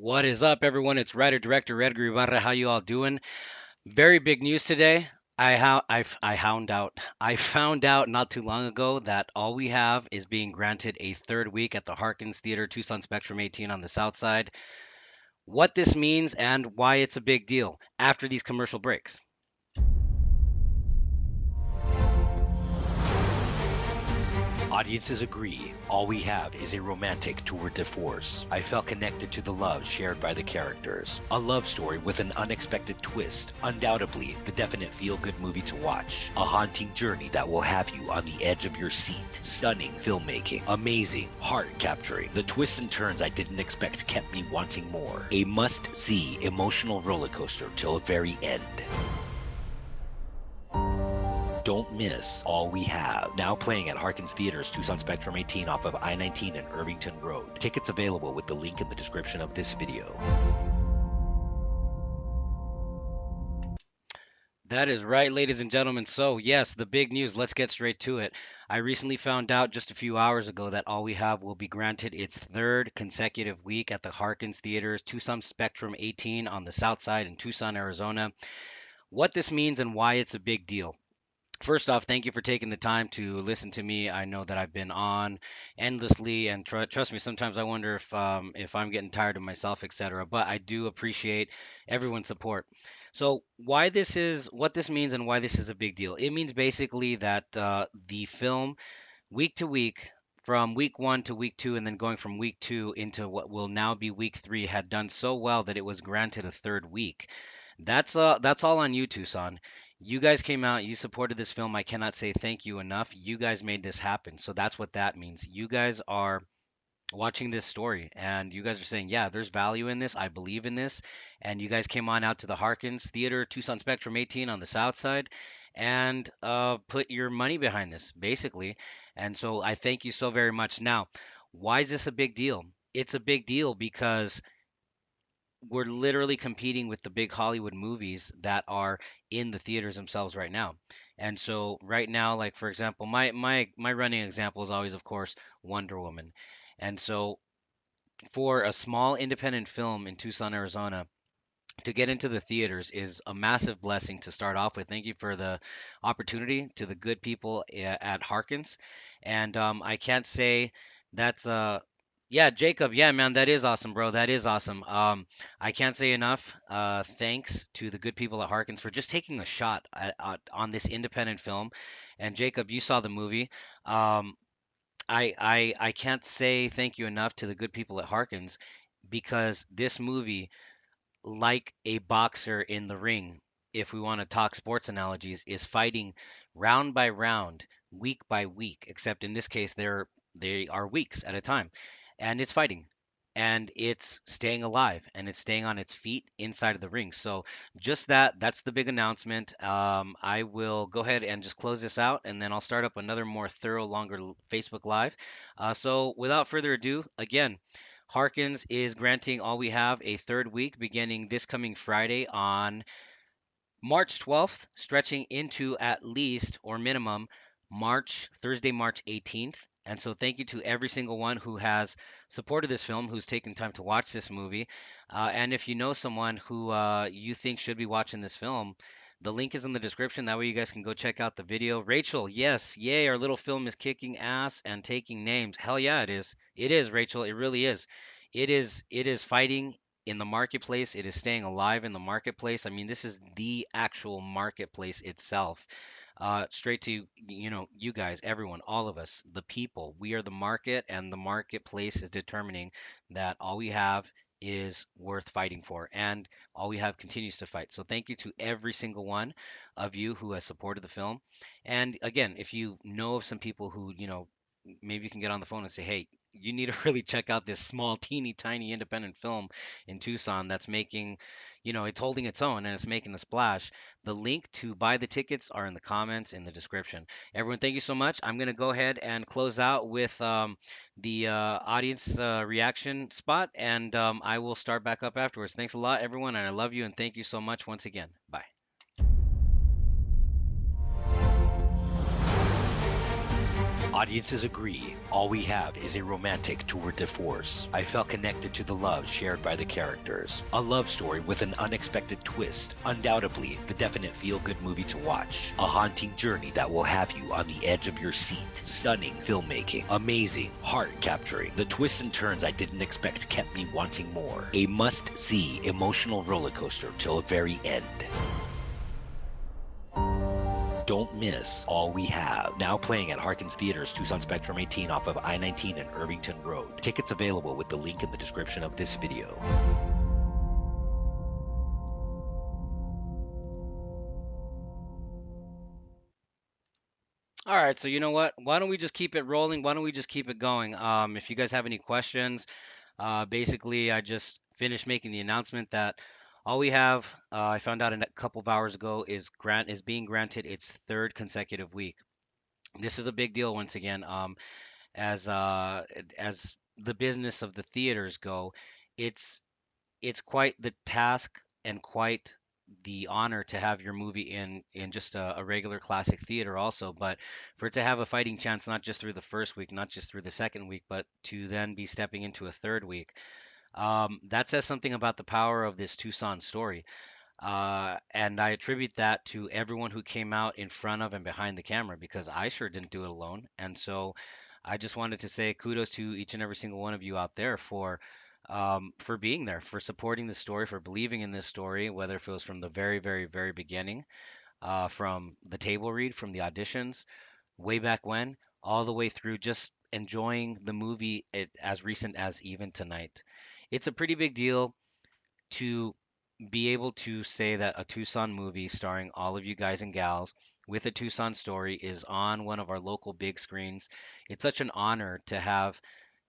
What is up, everyone? It's writer director Edgar Ybarra. How you all doing? Very big news today. I found out not too long ago that All We Have is being granted a third week at the Harkins Theater, Tucson Spectrum 18 on the South Side. What this means and why it's a big deal after these commercial breaks. Audiences agree, All We Have is a romantic tour de force. I felt connected to the love shared by the characters. A love story with an unexpected twist. Undoubtedly, the definite feel-good movie to watch. A haunting journey that will have you on the edge of your seat. Stunning filmmaking. Amazing, heart-capturing. The twists and turns I didn't expect kept me wanting more. A must-see emotional roller coaster till the very end. Don't miss All We Have. Now playing at Harkins Theaters, Tucson Spectrum 18 off of I-19 and Irvington Road. Tickets available with the link in the description of this video. That is right, ladies and gentlemen. So, yes, the big news. Let's get straight to it. I recently found out just a few hours ago that All We Have will be granted its third consecutive week at the Harkins Theaters, Tucson Spectrum 18 on the South Side in Tucson, Arizona. What this means and why it's a big deal. First off, thank you for taking the time to listen to me. I know that I've been on endlessly, and trust me, sometimes I wonder if I'm getting tired of myself, etc. But I do appreciate everyone's support. So, what this means, and why this is a big deal. It means basically that the film, week to week, from week one to week two, and then going from week two into what will now be week three, had done so well that it was granted a third week. That's all on you, Tucson. You guys came out, you supported this film. I cannot say thank you enough. You guys made this happen. So that's what that means. You guys are watching this story and you guys are saying, yeah, there's value in this. I believe in this. And you guys came on out to the Harkins Theater, Tucson Spectrum 18 on the South Side, and put your money behind this, basically. And so I thank you so very much. Now, why is this a big deal? It's a big deal because we're literally competing with the big Hollywood movies that are in the theaters themselves right now. And so right now, like for example, my running example is always, of course, Wonder Woman. And so for a small independent film in Tucson, Arizona, to get into the theaters is a massive blessing to start off with. Thank you for the opportunity to the good people at Harkins. And I can't say that's yeah, Jacob, yeah, man, that is awesome, bro. That is awesome. I can't say enough thanks to the good people at Harkins for just taking a shot on this independent film. And Jacob, you saw the movie. Um, I can't say thank you enough to the good people at Harkins because this movie, like a boxer in the ring, if we want to talk sports analogies, is fighting round by round, week by week, except in this case they are weeks at a time. And it's fighting. And it's staying alive and it's staying on its feet inside of the ring. So just that's the big announcement. I will go ahead and just close this out and then I'll start up another more thorough, longer Facebook Live. So without further ado, again, Harkins is granting All We Have a third week beginning this coming Friday on March 12th, stretching into at least or minimum Thursday, March 18th. And so thank you to every single one who has supported this film, who's taken time to watch this movie. And if you know someone who you think should be watching this film, the link is in the description. That way you guys can go check out the video. Rachel, yes, yay, our little film is kicking ass and taking names. Hell yeah, it is. It is, Rachel. It really is. It is fighting in the marketplace. It is staying alive in the marketplace. I mean, this is the actual marketplace itself. Straight to, you guys, everyone, all of us, the people. We are the market, and the marketplace is determining that All We Have is worth fighting for, and All We Have continues to fight. So thank you to every single one of you who has supported the film. And again, if you know of some people who, maybe you can get on the phone and say, hey, you need to really check out this small, teeny, tiny independent film in Tucson that's making, it's holding its own and it's making a splash. The link to buy the tickets are in the comments in the description. Everyone, thank you so much. I'm going to go ahead and close out with the audience reaction spot, and I will start back up afterwards. Thanks a lot, everyone, and I love you, and thank you so much once again. Bye. Audiences agree. All we have is a romantic tour de force. I felt connected to the love shared by the characters. A love story with an unexpected twist. Undoubtedly, the definite feel-good movie to watch. A haunting journey that will have you on the edge of your seat. Stunning filmmaking. Amazing. Heart-capturing. The twists and turns I didn't expect kept me wanting more. A must-see emotional roller coaster till the very end. Don't miss All We Have. Now playing at Harkins Theaters, Tucson Spectrum 18 off of I-19 and Irvington Road. Tickets available with the link in the description of this video. All right, so you know what? Why don't we just keep it rolling? Why don't we just keep it going? If you guys have any questions, basically, I just finished making the announcement that all we have, I found out a couple of hours ago, is being granted its third consecutive week. This is a big deal once again. As as the business of the theaters go, it's it's quite the task and quite the honor to have your movie in just a regular classic theater also, but for it to have a fighting chance not just through the first week, not just through the second week, but to then be stepping into a third week, that says something about the power of this Tucson story. And I attribute that to everyone who came out in front of and behind the camera because I sure didn't do it alone. And so I just wanted to say kudos to each and every single one of you out there for being there, for supporting the story, for believing in this story, whether if it was from the very, very, very beginning, from the table read, from the auditions, way back when, all the way through just enjoying the movie as recent as even tonight. It's a pretty big deal to be able to say that a Tucson movie starring all of you guys and gals with a Tucson story is on one of our local big screens. It's such an honor to have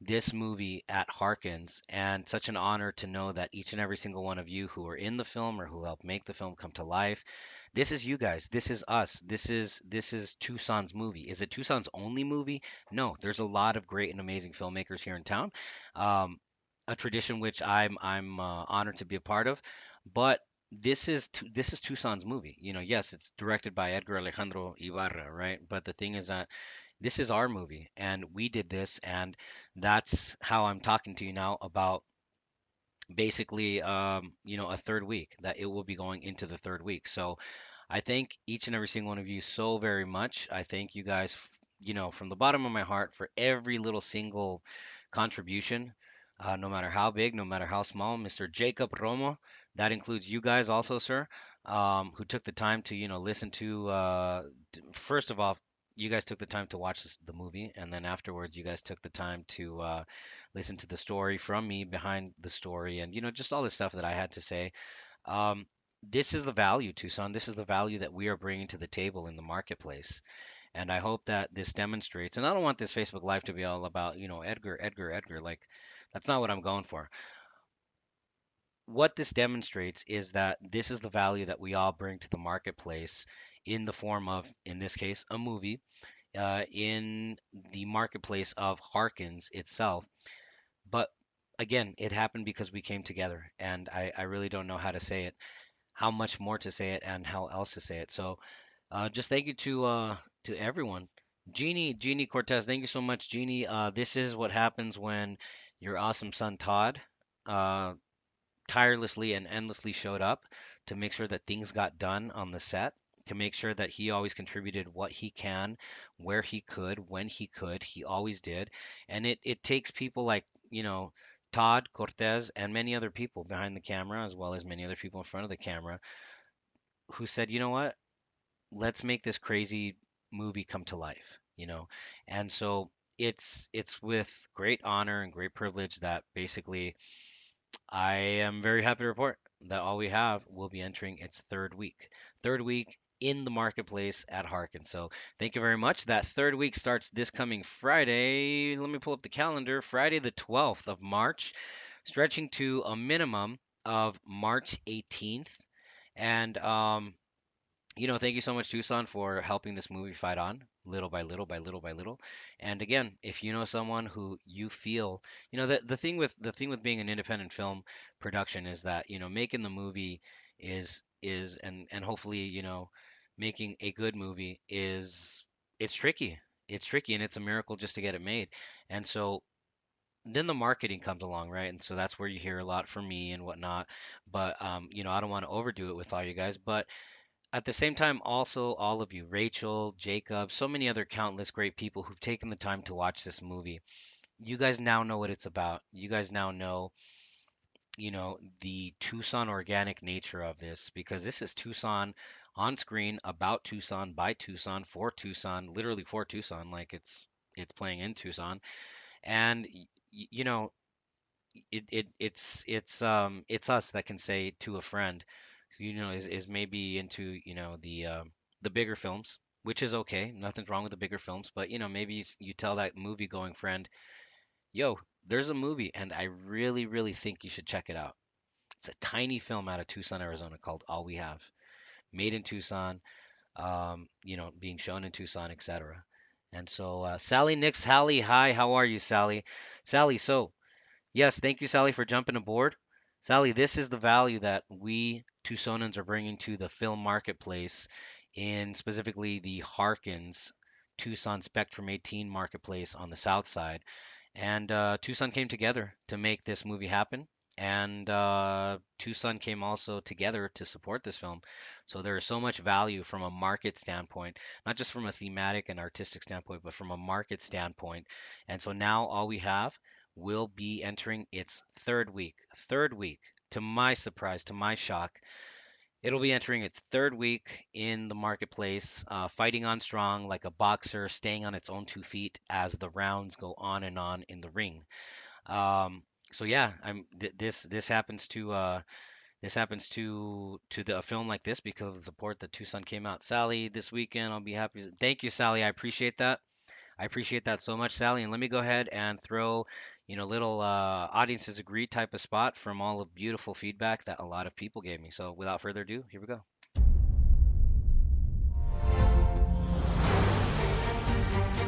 this movie at Harkins, and such an honor to know that each and every single one of you who are in the film or who helped make the film come to life. This is you guys. This is us. This is Tucson's movie. Is it Tucson's only movie? No, there's a lot of great and amazing filmmakers here in town. Um, a tradition which I'm honored to be a part of. But this is Tucson's movie. You know, yes, it's directed by Edgar Alejandro Ibarra, right? But the thing is that this is our movie, and we did this, and that's how I'm talking to you now about basically, a third week, that it will be going into the third week. So I thank each and every single one of you so very much. I thank you guys, from the bottom of my heart for every little single contribution, no matter how big, no matter how small. Mr. Jacob Romo, that includes you guys also, sir, who took the time to, listen to, first of all, you guys took the time to watch the movie, and then afterwards, you guys took the time to listen to the story from me behind the story, and just all the stuff that I had to say. Um, this is the value, Tucson. This is the value that we are bringing to the table in the marketplace. And I hope that this demonstrates. And I don't want this Facebook Live to be all about, Edgar, Edgar, Edgar. Like, that's not what I'm going for. What this demonstrates is that this is the value that we all bring to the marketplace in the form of, in this case, a movie, in the marketplace of Harkins itself. But again, it happened because we came together. And I really don't know how to say it, how much more to say it, and how else to say it. So just thank you to everyone. Jeannie Cortez, thank you so much, Jeannie. This is what happens when your awesome son Todd uh, tirelessly and endlessly showed up to make sure that things got done on the set, to make sure that he always contributed what he can, where he could, when he could. He always did. And it takes people like, Todd Cortez and many other people behind the camera, as well as many other people in front of the camera, who said, you know what? Let's make this crazy movie come to life, And so it's with great honor and great privilege that basically I am very happy to report that all we have will be entering its third week. Third week in the marketplace at Harkin. So thank you very much. That third week starts this coming Friday. Let me pull up the calendar. Friday the 12th of March, stretching to a minimum of March 18th. And thank you so much, Tucson, for helping this movie fight on little by little by little by little. And again, if you know someone who you feel, the thing with being an independent film production is that, making the movie is and hopefully, making a good movie is it's tricky. it's tricky and it's a miracle just to get it made. And so then the marketing comes along, right? And so that's where you hear a lot from me and whatnot. But I don't want to overdo it with all you guys. But at the same time, also all of you, Rachel, Jacob, so many other countless great people who've taken the time to watch this movie. You guys now know what it's about. You guys now know, the Tucson organic nature of this because this is Tucson on screen, about Tucson, by Tucson, for Tucson, literally for Tucson, like it's playing in Tucson. And it's us that can say to a friend who is maybe into the bigger films, which is okay. Nothing's wrong with the bigger films, but maybe you tell that movie going friend, yo, there's a movie and I really, really think you should check it out. It's a tiny film out of Tucson, Arizona called All We Have, made in Tucson, being shown in Tucson, etc. And so, Sally Nix, Hallie, hi, how are you, Sally? Sally, so yes, thank you, Sally, for jumping aboard. Sally, this is the value that we Tucsonans are bringing to the film marketplace, in specifically the Harkins Tucson Spectrum 18 marketplace on the south side. And Tucson came together to make this movie happen. And Tucson came also together to support this film. So there is so much value from a market standpoint, not just from a thematic and artistic standpoint, but from a market standpoint. And so now all we have will be entering its third week. Third week, to my surprise, to my shock, it'll be entering its third week in the marketplace, fighting on strong like a boxer, staying on its own 2 feet as the rounds go on and on in the ring. So yeah, this happens to a film like this because of the support that Tucson came out. Sally, this weekend I'll be happy. Thank you, Sally. I appreciate that. I appreciate that so much, Sally. And let me go ahead and throw, little audiences agree type of spot from all the beautiful feedback that a lot of people gave me. So without further ado, here we go.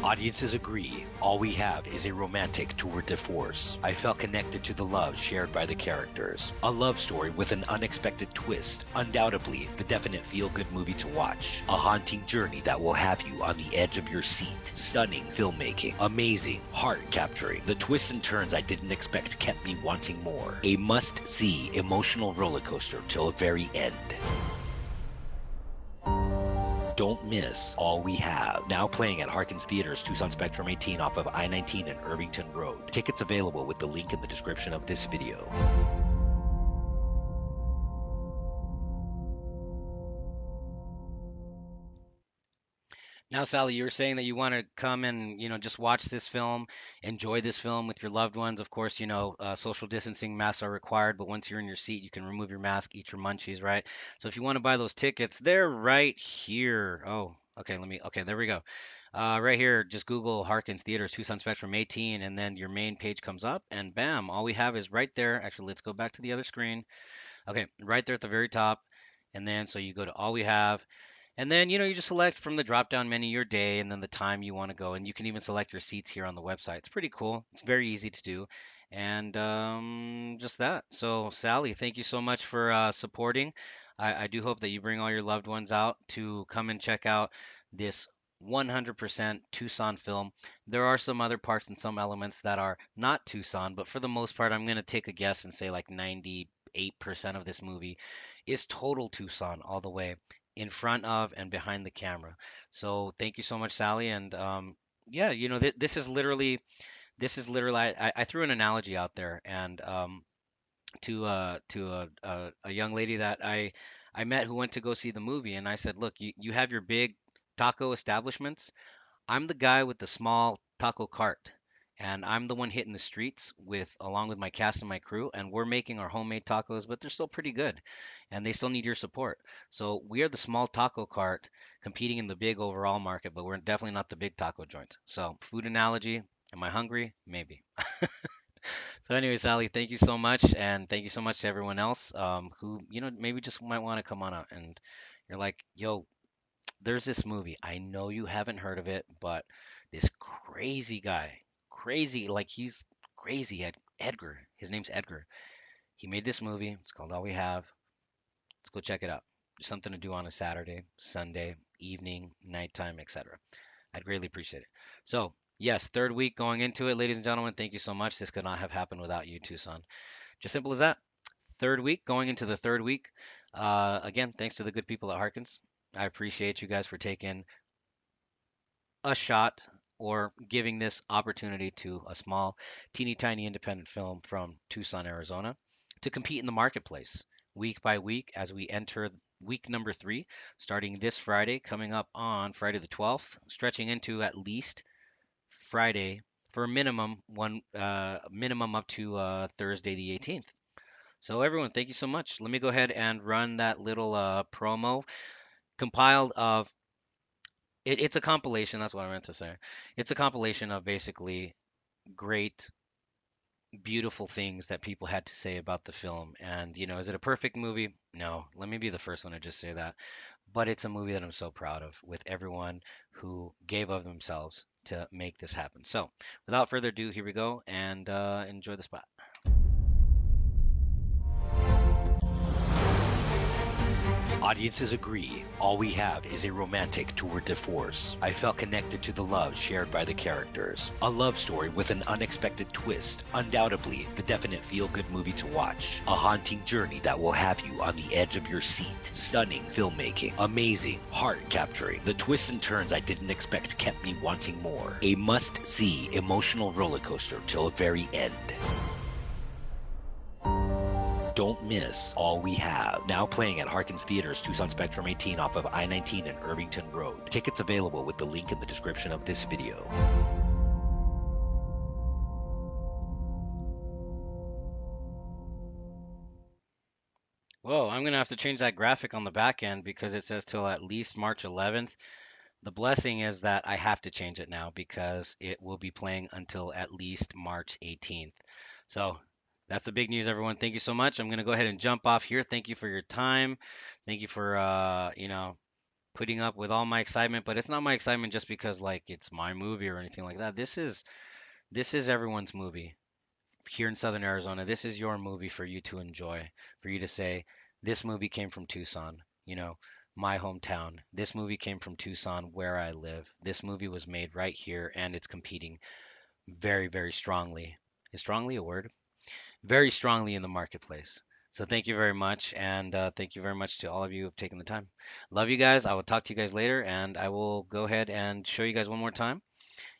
Audiences agree. All we have is a romantic tour de force. I felt connected to the love shared by the characters. A love story with an unexpected twist. Undoubtedly, the definite feel-good movie to watch. A haunting journey that will have you on the edge of your seat. Stunning filmmaking. Amazing. Heart-capturing. The twists and turns I didn't expect kept me wanting more. A must-see emotional roller coaster till the very end. Don't miss All We Have. Now playing at Harkins Theaters, Tucson Spectrum 18 off of I-19 and Irvington Road. Tickets available with the link in the description of this video. Now, Sally, you were saying that you want to come and, just watch this film, enjoy this film with your loved ones. Of course, social distancing masks are required, but once you're in your seat, you can remove your mask, eat your munchies, right? So if you want to buy those tickets, they're right here. Oh, okay, okay, there we go. Right here, just Google Harkins Theaters, Tucson Spectrum 18, and then your main page comes up, and bam, all we have is right there. Actually, let's go back to the other screen. Okay, right there at the very top. And then so you go to all we have. And then, you just select from the drop down menu your day and then the time you want to go. And you can even select your seats here on the website. It's pretty cool. It's very easy to do. And just that. So, Sally, thank you so much for supporting. I do hope that you bring all your loved ones out to come and check out this 100% Tucson film. There are some other parts and some elements that are not Tucson, but for the most part, I'm going to take a guess and say like 98% of this movie is total Tucson all the way in front of and behind the camera. So thank you so much, Sally. And yeah, this is literally I threw an analogy out there and to a young lady that I met who went to go see the movie, and I said, look, you have your big taco establishments. I'm the guy with the small taco cart, and I'm the one hitting the streets with along with my cast and my crew, and we're making our homemade tacos, but they're still pretty good, and they still need your support. So we are the small taco cart competing in the big overall market, but we're definitely not the big taco joints. So food analogy, am I hungry? Maybe. So anyway, Sally, thank you so much, and thank you so much to everyone else who maybe just might want to come on out and you're like, yo, there's this movie. I know you haven't heard of it, but this crazy guy, crazy, like he's crazy, Edgar. His name's Edgar. He made this movie. It's called All We Have. Let's go check it out. There's something to do on a Saturday, Sunday, evening, nighttime, etc. I'd greatly appreciate it. So, yes, third week going into it, ladies and gentlemen. Thank you so much. This could not have happened without you, Tucson. Just simple as that. Third week, going into the third week. Again, thanks to the good people at Harkins. I appreciate you guys for taking a shot or giving this opportunity to a small, teeny tiny independent film from Tucson, Arizona, to compete in the marketplace week by week as we enter week number 3, starting this Friday, coming up on Friday the 12th, stretching into at least Friday for a minimum up to Thursday the 18th. So everyone, thank you so much. Let me go ahead and run that little promo compiled of it's a compilation. That's what I meant to say. It's a compilation of basically great, beautiful things that people had to say about the film. And, is it a perfect movie? No. Let me be the first one to just say that. But it's a movie that I'm so proud of with everyone who gave of themselves to make this happen. So, without further ado, here we go and enjoy the spot. Audiences agree. All we have is a romantic tour de force. I felt connected to the love shared by the characters. A love story with an unexpected twist. Undoubtedly, the definite feel-good movie to watch. A haunting journey that will have you on the edge of your seat. Stunning filmmaking. Amazing. Heart-capturing. The twists and turns I didn't expect kept me wanting more. A must-see emotional roller coaster till the very end. Don't miss All We Have. Now playing at Harkins Theaters, Tucson Spectrum 18 off of I-19 and Irvington Road. Tickets available with the link in the description of this video. Whoa, I'm gonna have to change that graphic on the back end because it says till at least March 11th. The blessing is that I have to change it now because it will be playing until at least March 18th. So that's the big news, everyone. Thank you so much. I'm gonna go ahead and jump off here. Thank you for your time. Thank you for putting up with all my excitement. But it's not my excitement just because like it's my movie or anything like that. This is everyone's movie here in Southern Arizona. This is your movie for you to enjoy, for you to say, this movie came from Tucson, my hometown. This movie came from Tucson, where I live. This movie was made right here, and it's competing very, very strongly. Is strongly a word? Very strongly in the marketplace. So thank you very much, and thank you very much to all of you who have taken the time. Love you guys. I will talk to you guys later, and I will go ahead and show you guys one more time.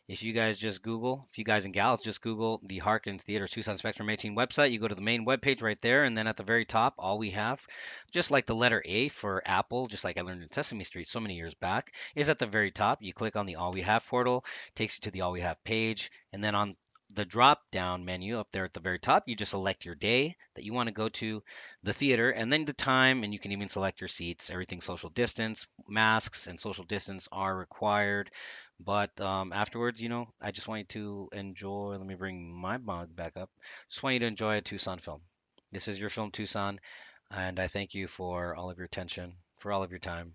If you guys just Google, if you guys and gals just Google the Harkins Theater Tucson Spectrum 18 website, you go to the main webpage right there, and then at the very top, all we have, just like the letter A for Apple, just like I learned in Sesame Street so many years back, is at the very top. You click on the All We Have portal, takes you to the All We Have page, and then on the drop down menu up there at the very top, you just select your day that you want to go to the theater and then the time, and you can even select your seats. Everything social distance, masks, and social distance are required. But afterwards, I just want you to enjoy. Let me bring my mug back up. Just want you to enjoy a Tucson film. This is your film, Tucson, and I thank you for all of your attention, for all of your time,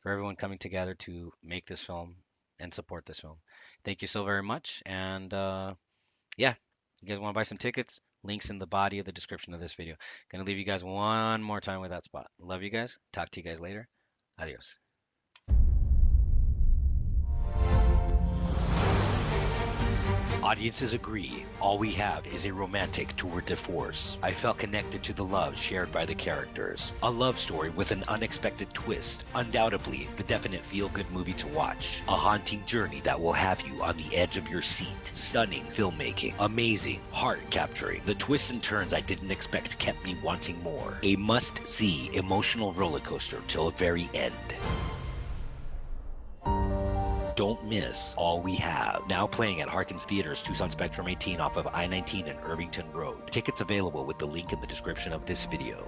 for everyone coming together to make this film and support this film. Thank you so very much. And yeah, you guys want to buy some tickets? Links in the body of the description of this video. Gonna leave you guys one more time with that spot. Love you guys. Talk to you guys later. Adios. Audiences agree. All we have is a romantic tour de force. I felt connected to the love shared by the characters. A love story with an unexpected twist. Undoubtedly, the definite feel-good movie to watch. A haunting journey that will have you on the edge of your seat. Stunning filmmaking. Amazing. Heart-capturing. The twists and turns I didn't expect kept me wanting more. A must-see emotional roller coaster till the very end. Don't miss All We Have. Now playing at Harkins Theaters, Tucson Spectrum 18 off of I-19 and Irvington Road. Tickets available with the link in the description of this video.